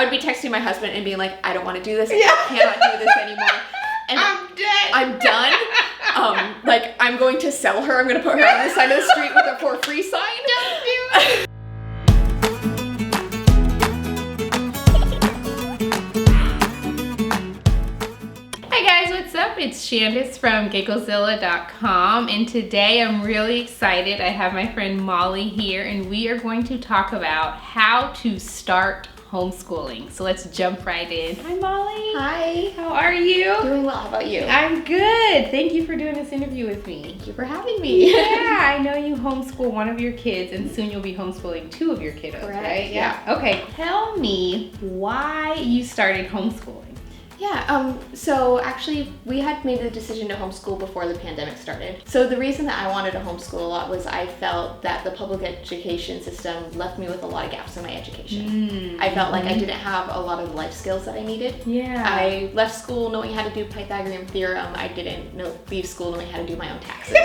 I would be texting my husband and being like, I don't want to do this. I cannot do this anymore. And I'm done. Like, I'm going to sell her. I'm going to put her on the side of the street with a for free sign. Don't do it. Hi guys, what's up? It's Shandis from Gigglezilla.com, and today I'm really excited. I have my friend Molly here, and we are going to talk about how to start homeschooling. So let's jump right in. Hi Molly. Hi. How are you? Doing well. How about you? I'm good. Thank you for doing this interview with me. Thank you for having me. Yeah, I know you homeschool one of your kids, and soon you'll be homeschooling two of your kiddos, Correct. right? Yeah. Okay, tell me why you started homeschooling. Yeah, so actually we had made the decision to homeschool before the pandemic started. So the reason that I wanted to homeschool a lot was I felt that the public education system left me with a lot of gaps in my education. I felt like I didn't have a lot of the life skills that I needed. Yeah. I left school knowing how to do Pythagorean theorem. I didn't leave school knowing how to do my own taxes.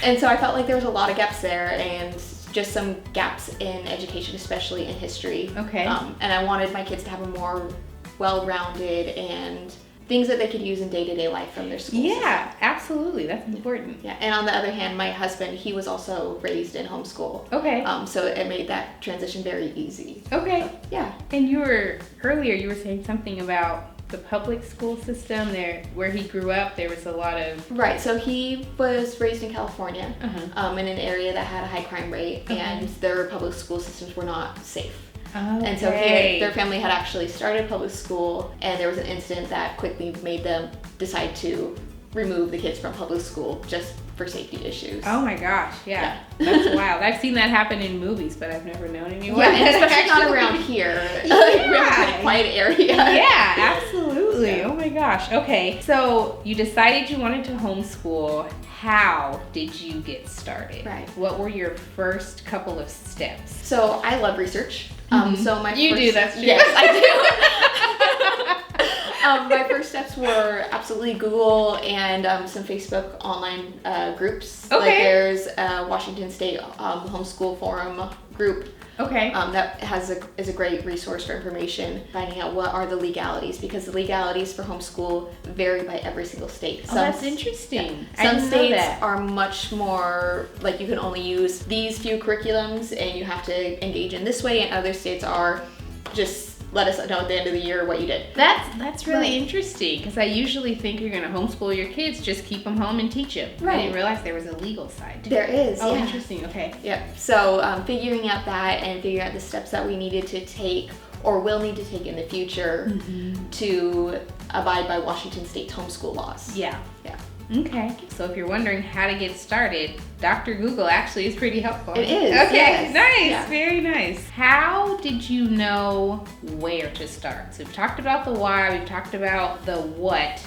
And so I felt like there was a lot of gaps there, and just some gaps in education, especially in history. Okay. And I wanted my kids to have a more well-rounded and things that they could use in day-to-day life from their school system. Yeah, absolutely. That's important. Yeah. And on the other hand, my husband, he was also raised in homeschool. Okay. So it made that transition very easy. Okay. So, yeah. And you were saying something about the public school system there where he grew up. There was a lot of Right. So he was raised in California, in an area that had a high crime rate, and their public school systems were not safe. And so their family had actually started public school, and there was an incident that quickly made them decide to remove the kids from public school just for safety issues. Oh my gosh, yeah. That's wild. I've seen that happen in movies, but I've never known anyone. Yeah, and especially not around here. Like, quiet area. Yeah, absolutely. Oh my gosh. Okay, so you decided you wanted to homeschool. How did you get started? Right. What were your first couple of steps? So I love research. So my You first, do, that's true. Yes, I do. My first steps were absolutely Google and some Facebook online groups. Okay. Like there's a Washington State homeschool forum group. Okay. That is a great resource for information, finding out what are the legalities, because the legalities for homeschool vary by every single state. That's interesting. Yeah. Some states are much more like you can only use these few curriculums and you have to engage in this way, and other states are just let us know at the end of the year what you did. That's really interesting, because I usually think you're going to homeschool your kids, just keep them home and teach them. Right. I didn't realize there was a legal side to it. There is. Oh, yeah. interesting. Okay. Yep. So figuring out that and figuring out the steps that we needed to take or will need to take in the future to abide by Washington State's homeschool laws. Yeah. Yeah. Okay. So if you're wondering how to get started, Dr. Google actually is pretty helpful. It is. Okay. Yes. Nice. Yeah. Very nice. How did you know where to start? So we've talked about the why, we've talked about the what.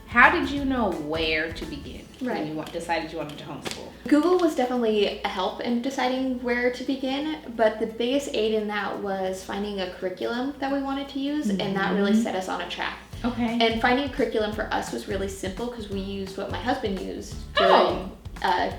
How did you know where to begin when you decided you wanted to homeschool? Google was definitely a help in deciding where to begin, but the biggest aid in that was finding a curriculum that we wanted to use, and that really set us on a track. Okay. And finding a curriculum for us was really simple because we used what my husband used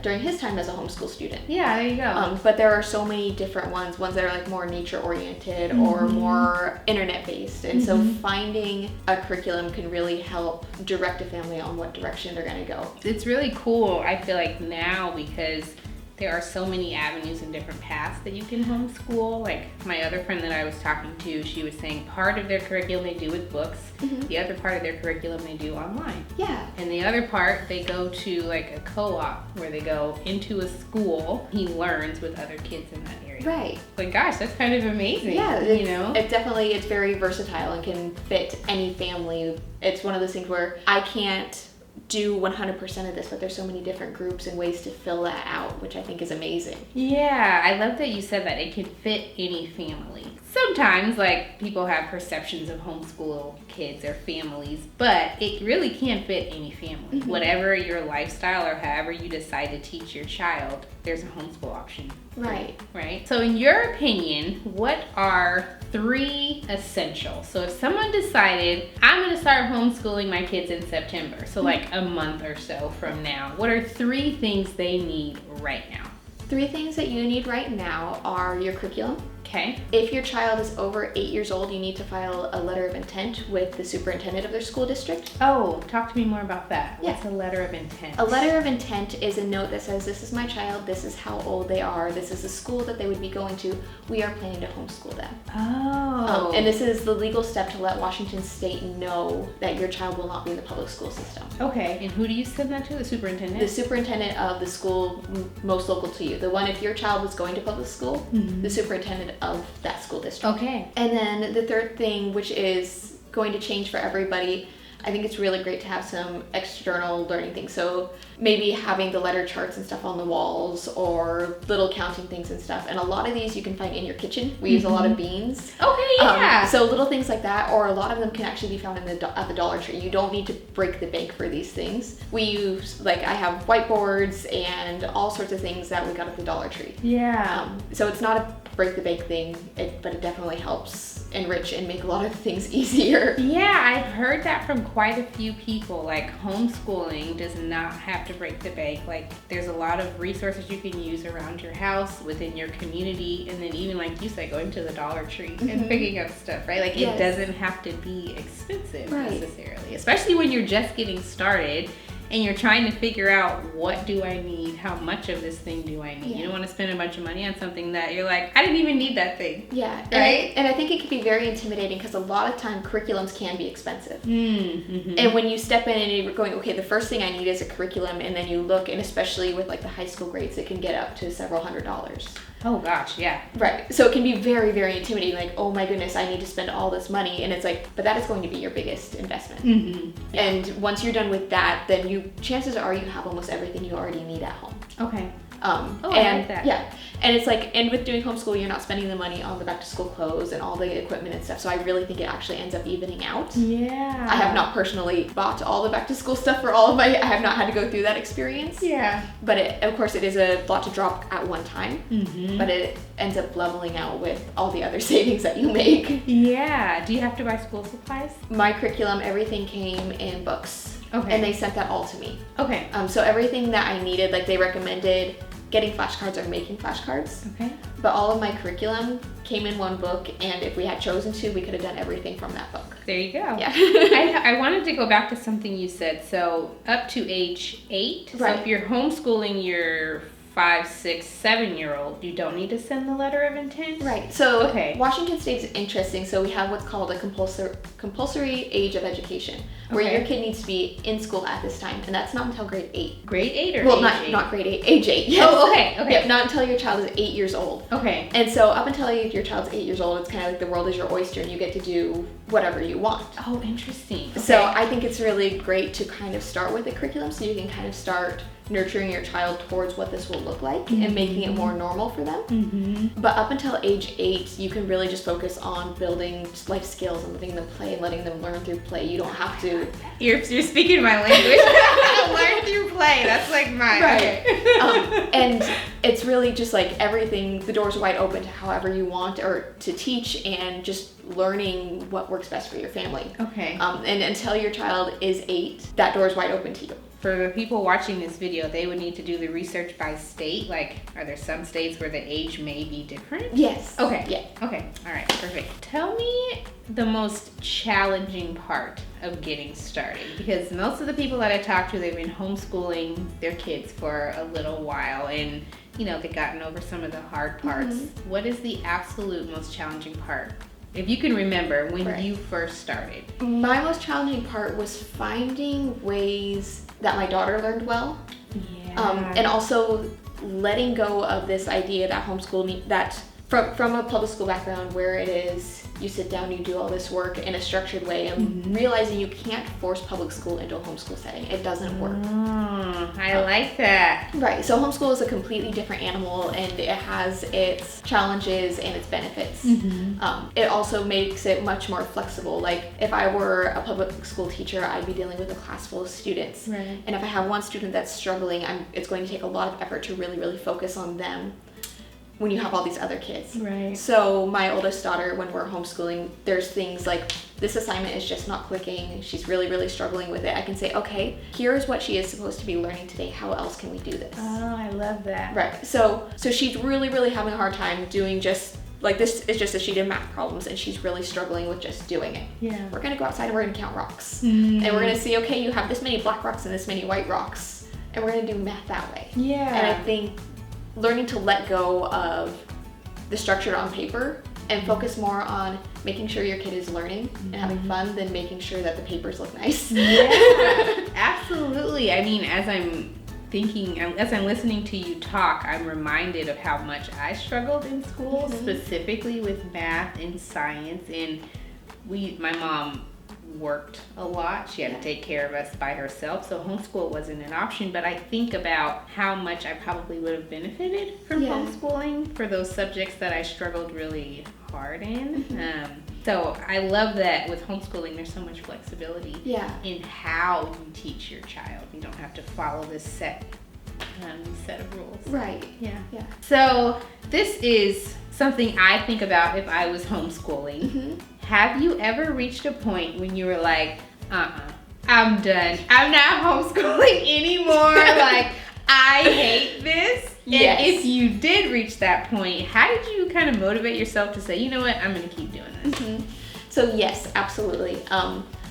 during his time as a homeschool student. Yeah, there you go. But there are so many different ones that are like more nature oriented or more internet based. And so finding a curriculum can really help direct a family on what direction they're going to go. It's really cool, I feel like, now, because there are so many avenues and different paths that you can homeschool. Like my other friend that I was talking to, she was saying part of their curriculum they do with books, the other part of their curriculum they do online. Yeah. And the other part, they go to like a co-op where they go into a school. He learns with other kids in that area. Right. But gosh, that's kind of amazing. Yeah, it's it's very versatile and can fit any family. It's one of those things where I can't do 100% of this, but there's so many different groups and ways to fill that out, which I think is amazing. Yeah, I love that you said that. It can fit any family. Sometimes, like, people have perceptions of homeschool kids or families, but it really can fit any family. Whatever your lifestyle or however you decide to teach your child, there's a homeschool option. Right. Right? So in your opinion, what are 3 essentials? So if someone decided, I'm going to start homeschooling my kids in September, so like a month or so from now, what are 3 things they need right now? 3 things that you need right now are your curriculum. Okay. If your child is over 8 years old, you need to file a letter of intent with the superintendent of their school district. Oh, talk to me more about that. Yeah. What's a letter of intent? A letter of intent is a note that says, this is my child, this is how old they are, this is the school that they would be going to, we are planning to homeschool them. Oh. And this is the legal step to let Washington State know that your child will not be in the public school system. Okay, and who do you send that to? The superintendent? The superintendent of the school most local to you. The one, if your child was going to public school, the superintendent of that school district. Okay. And then the third thing, which is going to change for everybody, I think it's really great to have some external learning things. So maybe having the letter charts and stuff on the walls, or little counting things and stuff. And a lot of these you can find in your kitchen. We use a lot of beans. Okay, yeah. So little things like that, or a lot of them can actually be found in at the Dollar Tree. You don't need to break the bank for these things. We use, like, I have whiteboards and all sorts of things that we got at the Dollar Tree. Yeah. So it's not a break the bank thing, but it definitely helps enrich and make a lot of things easier. Yeah, I've heard that from quite a few people. Like, homeschooling does not have to break the bank. Like, there's a lot of resources you can use around your house, within your community, and then even, like you said, going to the Dollar Tree and picking up stuff, right? Like, it doesn't have to be expensive necessarily, especially when you're just getting started and you're trying to figure out, what do I need? How much of this thing do I need? Yeah. You don't want to spend a bunch of money on something that you're like, I didn't even need that thing. Yeah, right? And I think it can be very intimidating because a lot of time curriculums can be expensive. Mm-hmm. And when you step in and you're going, okay, the first thing I need is a curriculum, and then you look, and especially with like the high school grades, it can get up to several $100s. Oh gosh, yeah. Right. So it can be very, very intimidating. Like, oh my goodness, I need to spend all this money. And it's like, but that is going to be your biggest investment. Mm-hmm. Yeah. And once you're done with that, then chances are you have almost everything you already need at home. Okay. I like that. Yeah. And it's like, and with doing homeschool, you're not spending the money on the back to school clothes and all the equipment and stuff. So I really think it actually ends up evening out. Yeah. I have not personally bought all the back to school stuff for all of I have not had to go through that experience. Yeah. But of course it is a lot to drop at one time, Mm-hmm. but it ends up leveling out with all the other savings that you make. Yeah. Do you have to buy school supplies? My curriculum, everything came in books. Okay. And they sent that all to me. Okay. So everything that I needed, like they recommended getting flashcards or making flashcards. Okay. But all of my curriculum came in one book, and if we had chosen to, we could have done everything from that book. There you go. Yeah. I wanted to go back to something you said. So up to age 8. Right. So if you're homeschooling your 5, 6, 7-year-old, you don't need to send the letter of intent? Right. So Okay. Washington State is interesting. So we have what's called a compulsory age of education, where Okay. your kid needs to be in school at this time, and that's not until grade 8. Grade 8 or Well, age 8? not grade 8, age 8. Yes. Oh, okay. Okay. Yep, not until your child is 8 years old. Okay. And so up until your child's 8 years old, it's kind of like the world is your oyster, and you get to do whatever you want. Oh, interesting. Okay. So I think it's really great to kind of start with a curriculum, so you can kind of start nurturing your child towards what this will look like and making it more normal for them. Mm-hmm. But up until age 8, you can really just focus on building life skills and letting them play and letting them learn through play. You don't have to. You're speaking my language. Learn through play. That's like mine. Right. Okay. And it's really just like everything, the door's wide open to however you want or to teach, and just learning what works best for your family. Okay. And until your child is 8, that door is wide open to you. For the people watching this video, they would need to do the research by state. Like, are there some states where the age may be different? Yes. Okay. Yeah. Okay. All right. Perfect. Tell me the most challenging part of getting started, because most of the people that I talk to, they've been homeschooling their kids for a little while, and they've gotten over some of the hard parts. Mm-hmm. What is the absolute most challenging part, if you can remember, when you first started? My most challenging part was finding ways that my daughter learned well. Yeah. And also letting go of this idea that homeschool, that from a public school background where it is you sit down, you do all this work in a structured way, and realizing you can't force public school into a homeschool setting. It doesn't work. I like that. Right. So homeschool is a completely different animal, and it has its challenges and its benefits. It also makes it much more flexible. Like if I were a public school teacher, I'd be dealing with a class full of students. Right. And if I have one student that's struggling, it's going to take a lot of effort to really, really focus on them when you have all these other kids. Right. So my oldest daughter, when we're homeschooling, there's things like this assignment is just not clicking. She's really, really struggling with it. I can say, okay, here's what she is supposed to be learning today. How else can we do this? Oh, I love that. Right. So she's really, really having a hard time doing just like this is just a sheet of math problems and she's really struggling with just doing it. Yeah. We're gonna go outside and we're gonna count rocks. And we're gonna see, okay, you have this many black rocks and this many white rocks. And we're gonna do math that way. Yeah. And I think learning to let go of the structure on paper and focus more on making sure your kid is learning and having fun than making sure that the papers look nice. Yeah, absolutely. I mean, as I'm listening to you talk, I'm reminded of how much I struggled in school, specifically with math and science. And my mom worked a lot. She had to take care of us by herself, so homeschool wasn't an option. But I think about how much I probably would have benefited from homeschooling for those subjects that I struggled really hard in. So I love that with homeschooling there's so much flexibility in how you teach your child. You don't have to follow this set of rules. Right. Yeah. So this is something I think about if I was homeschooling. Have you ever reached a point when you were like, I'm done. I'm not homeschooling anymore. Like, I hate this. Yes. And if you did reach that point, how did you kind of motivate yourself to say, you know what, I'm going to keep doing this? So yes, absolutely.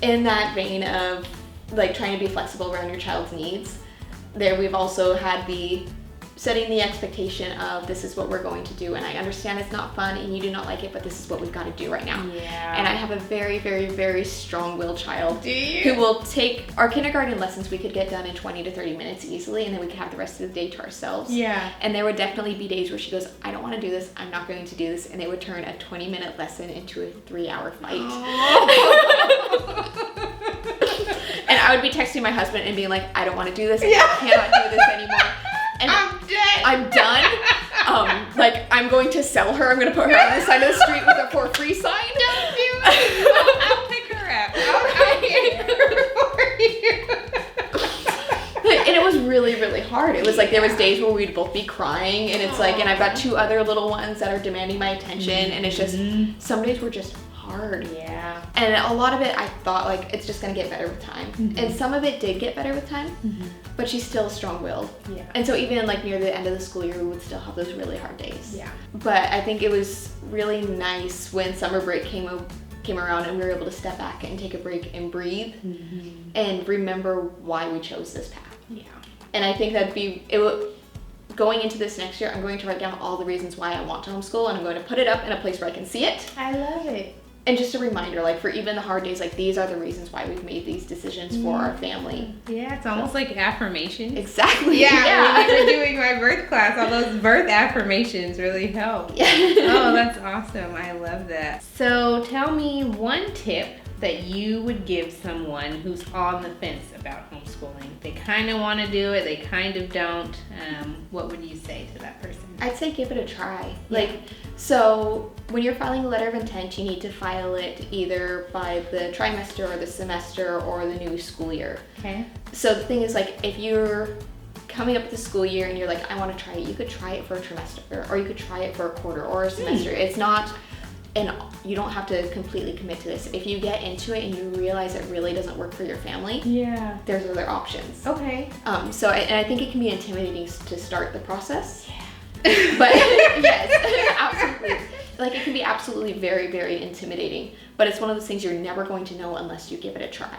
In that vein of like trying to be flexible around your child's needs, there we've also had the setting the expectation of this is what we're going to do, and I understand it's not fun and you do not like it, but this is what we've got to do right now. And I have a very, very, very strong-willed child who will take our kindergarten lessons. We could get done in 20 to 30 minutes easily, and then we could have the rest of the day to ourselves. And there would definitely be days where she goes, I don't want to do this, I'm not going to do this, and they would turn a 20-minute lesson into a 3-hour fight. And I would be texting my husband and being like, I don't want to do this, I cannot do this anymore. And I'm done. Like, I'm going to sell her. I'm going to put her on the side of the street with a for free sign. Don't do it. I'll pick her up. I'll get her for you. And it was really, really hard. It was like there was days where we'd both be crying, and it's like, and I've got 2 other little ones that are demanding my attention, and it's just, some days were just hard. And a lot of it, I thought, like, it's just going to get better with time. And some of it did get better with time, but she's still strong-willed. And so even, like, near the end of the school year, we would still have those really hard days. But I think it was really nice when summer break came around and we were able to step back and take a break and breathe and remember why we chose this path. And I think going into this next year, I'm going to write down all the reasons why I want to homeschool, and I'm going to put it up in a place where I can see it. I love it. And just a reminder, like, for even the hard days, like, these are the reasons why we've made these decisions for our family. It's almost like affirmations. Exactly. When we were doing my birth class, all those birth affirmations really help. Oh, that's awesome. I love that. So tell me one tip that you would give someone who's on the fence about homeschooling. They kind of want to do it, they kind of don't. What would you say to that person? I'd say give it a try. So when you're filing a letter of intent, you need to file it either by the trimester or the semester or the new school year. So the thing is, like, if you're coming up with the school year and you're like, I want to try it, you could try it for a trimester, or you could try it for a quarter or a semester. It's not, and you don't have to completely commit to this. If you get into it and you realize it really doesn't work for your family, there's other options. So I think it can be intimidating to start the process. But yes, absolutely. Like, it can be absolutely very, very intimidating. But it's one of those things you're never going to know unless you give it a try.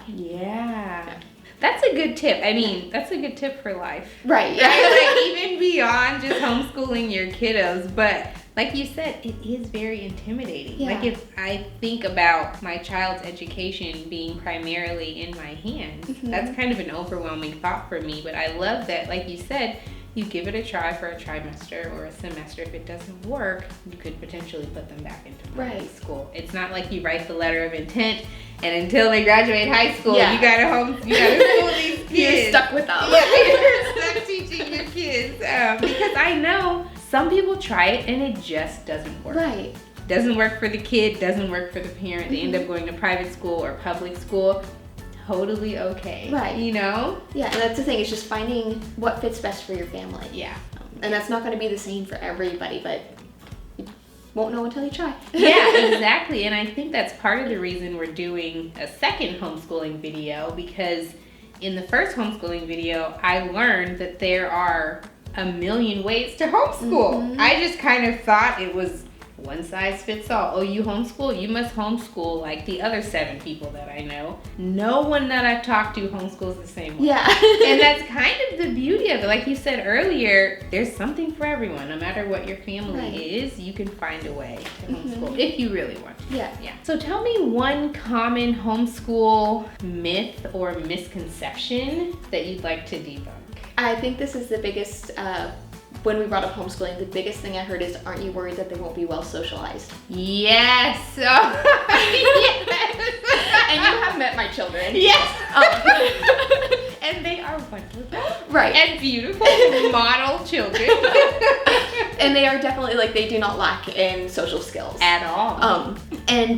That's a good tip. I mean, that's a good tip for life. Right. Like, even beyond just homeschooling your kiddos. But like you said, it is very intimidating. Like, if I think about my child's education being primarily in my hands, that's kind of an overwhelming thought for me. But I love that, like you said, you give it a try for a trimester or a semester. If it doesn't work, you could potentially put them back into private school. It's not like you write the letter of intent and until they graduate high school, you gotta school these kids. You're stuck with them. You're stuck teaching your kids. Because I know some people try it and it just doesn't work. Doesn't work for the kid, doesn't work for the parent. They end up going to private school or public school. Totally okay. You know? And that's the thing, it's just finding what fits best for your family. And that's not going to be the same for everybody, but you won't know until you try. Exactly. And I think that's part of the reason we're doing a second homeschooling video, because in the first homeschooling video, I learned that there are a million ways to homeschool. I just kind of thought it was one size fits all. Oh, you homeschool? You must homeschool like the other 7 people that I know. No one that I've talked to homeschools the same way. Yeah. And that's kind of the beauty of it. Like you said earlier, there's something for everyone. No matter what your family is, you can find a way to homeschool if you really want to. Yeah. So tell me one common homeschool myth or misconception that you'd like to debunk. I think this is the biggest, when we brought up homeschooling, the biggest thing I heard is, aren't you worried that they won't be well socialized? Yes. And you have met my children. Yes. And they are wonderful. Right. And beautiful model children. And they are definitely, like, they do not lack in social skills. At all.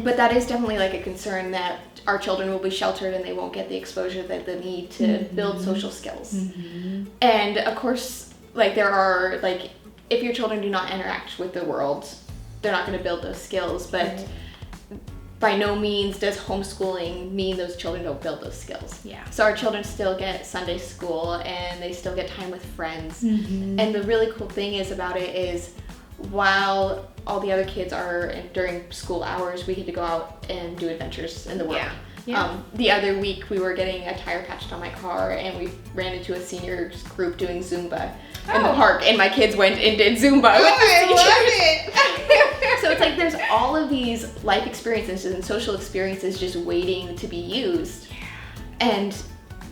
But that is definitely like a concern that our children will be sheltered and they won't get the exposure that they need to build social skills. And of course, like, there are, like, if your children do not interact with the world, they're not going to build those skills. But by no means does homeschooling mean those children don't build those skills. Yeah. So our children still get Sunday school and they still get time with friends. And the really cool thing is about it is, while all the other kids are during school hours, we get to go out and do adventures in the world. The other week we were getting a tire patched on my car and we ran into a seniors group doing Zumba in the park, and my kids went and did Zumba. I love it. So it's like there's all of these life experiences and social experiences just waiting to be used, and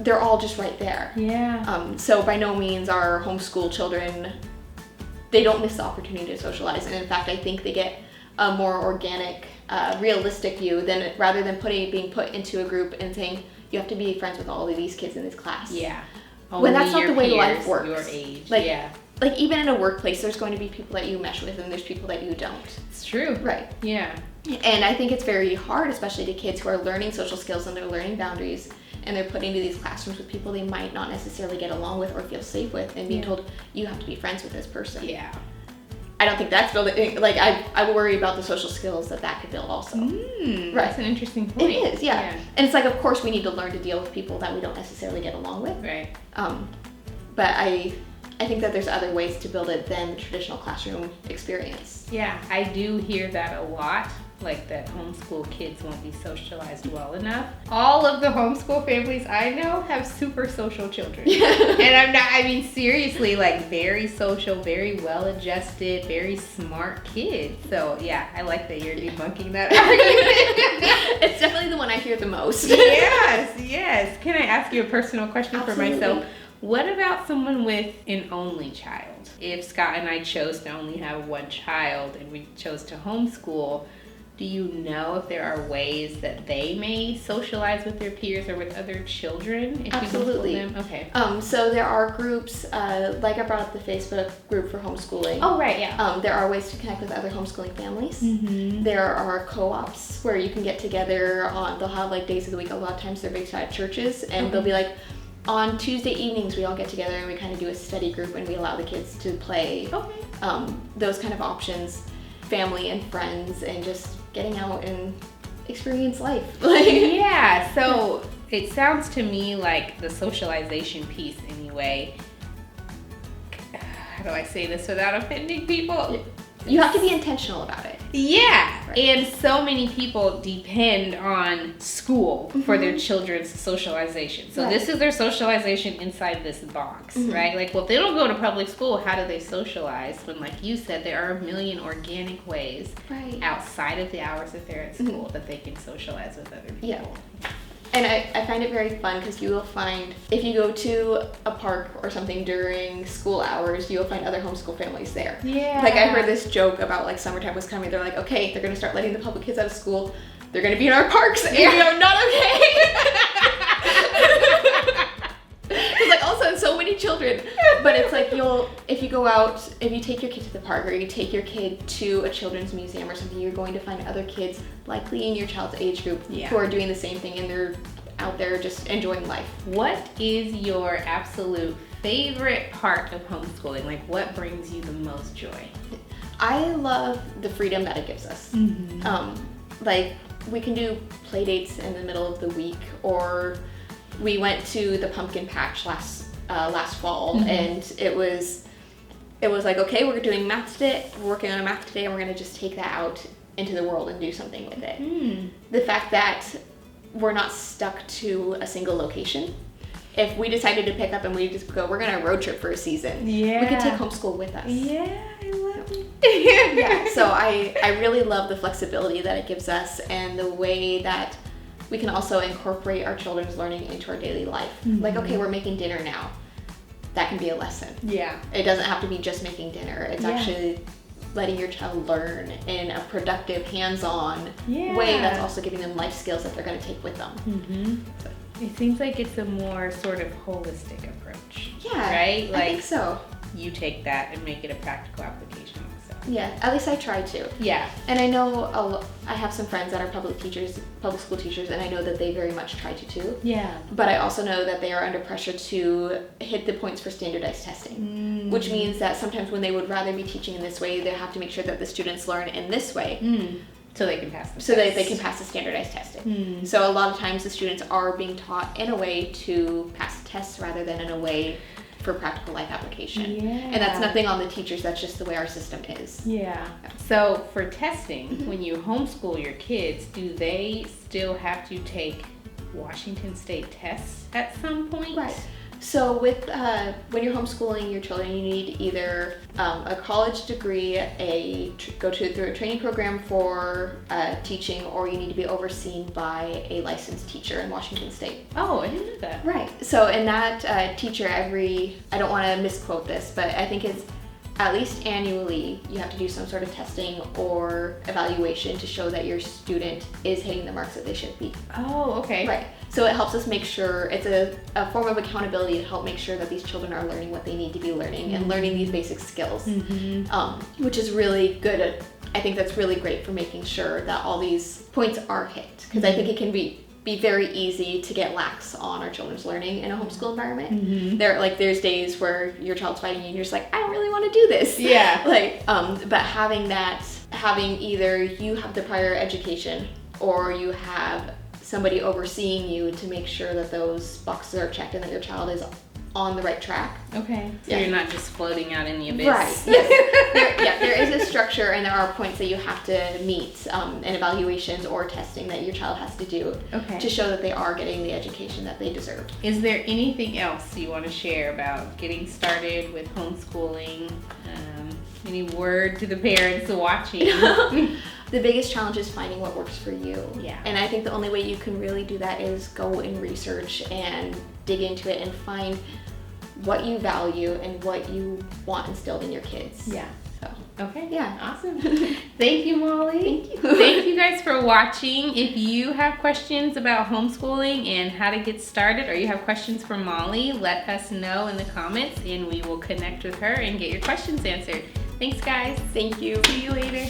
they're all just right there. So by no means are homeschool children, they don't miss the opportunity to socialize, and in fact I think they get a more organic, realistic view rather than being put into a group and saying you have to be friends with all of these kids in this class. When that's not the way life works. Your age. Like even in a workplace, there's going to be people that you mesh with and there's people that you don't. It's true. Right. Yeah. And I think it's very hard, especially to kids who are learning social skills and they're learning boundaries, and they're put into these classrooms with people they might not necessarily get along with or feel safe with, and being told you have to be friends with this person. I don't think that's building, like, I worry about the social skills that could build also. That's an interesting point. It is, yeah. And it's like, of course we need to learn to deal with people that we don't necessarily get along with. Right. But I think that there's other ways to build it than the traditional classroom experience. Yeah, I do hear that a lot. Like that homeschool kids won't be socialized well enough. All of the homeschool families I know have super social children. And I mean seriously, like very social, very well adjusted, very smart kids. So yeah, I like that you're debunking that argument. It's definitely the one I hear the most. Yes. Can I ask you a personal question for myself? What about someone with an only child? If Scott and I chose to only have one child and we chose to homeschool, do you know if there are ways that they may socialize with their peers or with other children? If Absolutely. You homeschool them? Okay. So there are groups, like I brought up the Facebook group for homeschooling. Oh, right, yeah. There are ways to connect with other homeschooling families. There are co-ops where you can get together they'll have like days of the week. A lot of times they're based at churches, and they'll be like, on Tuesday evenings we all get together and we kind of do a study group and we allow the kids to play. Those kind of options, family and friends, and just getting out and experience life. Yeah, so it sounds to me like the socialization piece anyway. How do I say this without offending people? You have to be intentional about it. Yeah, right. And so many people depend on school for their children's socialization. So this is their socialization inside this box, right? Like, well, if they don't go to public school, how do they socialize? When, like you said, there are a million organic ways outside of the hours that they're at school that they can socialize with other people. Yeah. And I find it very fun because you will find, if you go to a park or something during school hours, you will find other homeschool families there. Yeah. Like I heard this joke about like summertime was coming. They're like, okay, they're going to start letting the public kids out of school. They're going to be in our parks. And not okay. Because like also so many children. But it's like if you go out, if you take your kid to the park or you take your kid to a children's museum or something, you're going to find other kids likely in your child's age group who are doing the same thing, and they're out there just enjoying life. What is your absolute favorite part of homeschooling? Like what brings you the most joy? I love the freedom that it gives us. Like we can do play dates in the middle of the week, or we went to the pumpkin patch last fall, and it was it was like, okay, we're doing math today, we're working on a math today, and we're going to just take that out into the world and do something with it. The fact that we're not stuck to a single location. If we decided to pick up and we just go, we're going to road trip for a season. Yeah. We could take homeschool with us. Yeah, I love it. Yeah, so I really love the flexibility that it gives us and the way that we can also incorporate our children's learning into our daily life. Like, okay, we're making dinner now. That can be a lesson. Yeah. It doesn't have to be just making dinner. It's actually letting your child learn in a productive, hands-on way that's also giving them life skills that they're going to take with them. So. It seems like it's a more sort of holistic approach. Yeah, right? Like, I think so. You take that and make it a practical application also. Yeah, at least I try to. Yeah. And I know I have some friends that are public school teachers, and I know that they very much try to too. Yeah. But I also know that they are under pressure to hit the points for standardized testing, which means that sometimes when they would rather be teaching in this way, they have to make sure that the students learn in this way. So they can pass the so that they can pass the standardized testing. So a lot of times the students are being taught in a way to pass tests rather than in a way for practical life application. And that's nothing on the teachers, that's just the way our system is. So for testing, when you homeschool your kids, do they still have to take Washington State tests at some point? Right. So with when you're homeschooling your children, you need either a college degree, go through a training program for teaching, or you need to be overseen by a licensed teacher in Washington State. Oh, I didn't know that. Right. So in that teacher, I don't want to misquote this, but I think it's at least annually you have to do some sort of testing or evaluation to show that your student is hitting the marks that they should be. Oh, okay. Right. So it helps us make sure, it's a form of accountability to help make sure that these children are learning what they need to be learning and learning these basic skills, which is really good. I think that's really great for making sure that all these points are hit, because I think it can be very easy to get lax on our children's learning in a homeschool environment. There's days where your child's fighting you and you're just like, I don't really want to do this. Yeah. But having either you have the prior education or you have somebody overseeing you to make sure that those boxes are checked and that your child is on the right track. Okay. So you're not just floating out in the abyss. Right. Yes. There is a structure and there are points that you have to meet in evaluations or testing that your child has to do to show that they are getting the education that they deserve. Is there anything else you want to share about getting started with homeschooling? Any word to the parents watching? The biggest challenge is finding what works for you. Yeah. And I think the only way you can really do that is go and research and dig into it and find what you value and what you want instilled in your kids. Yeah. So. Okay. Yeah. Awesome. Thank you, Molly. Thank you. Thank you guys for watching. If you have questions about homeschooling and how to get started, or you have questions for Molly, let us know in the comments and we will connect with her and get your questions answered. Thanks, guys. Thank you. See you later.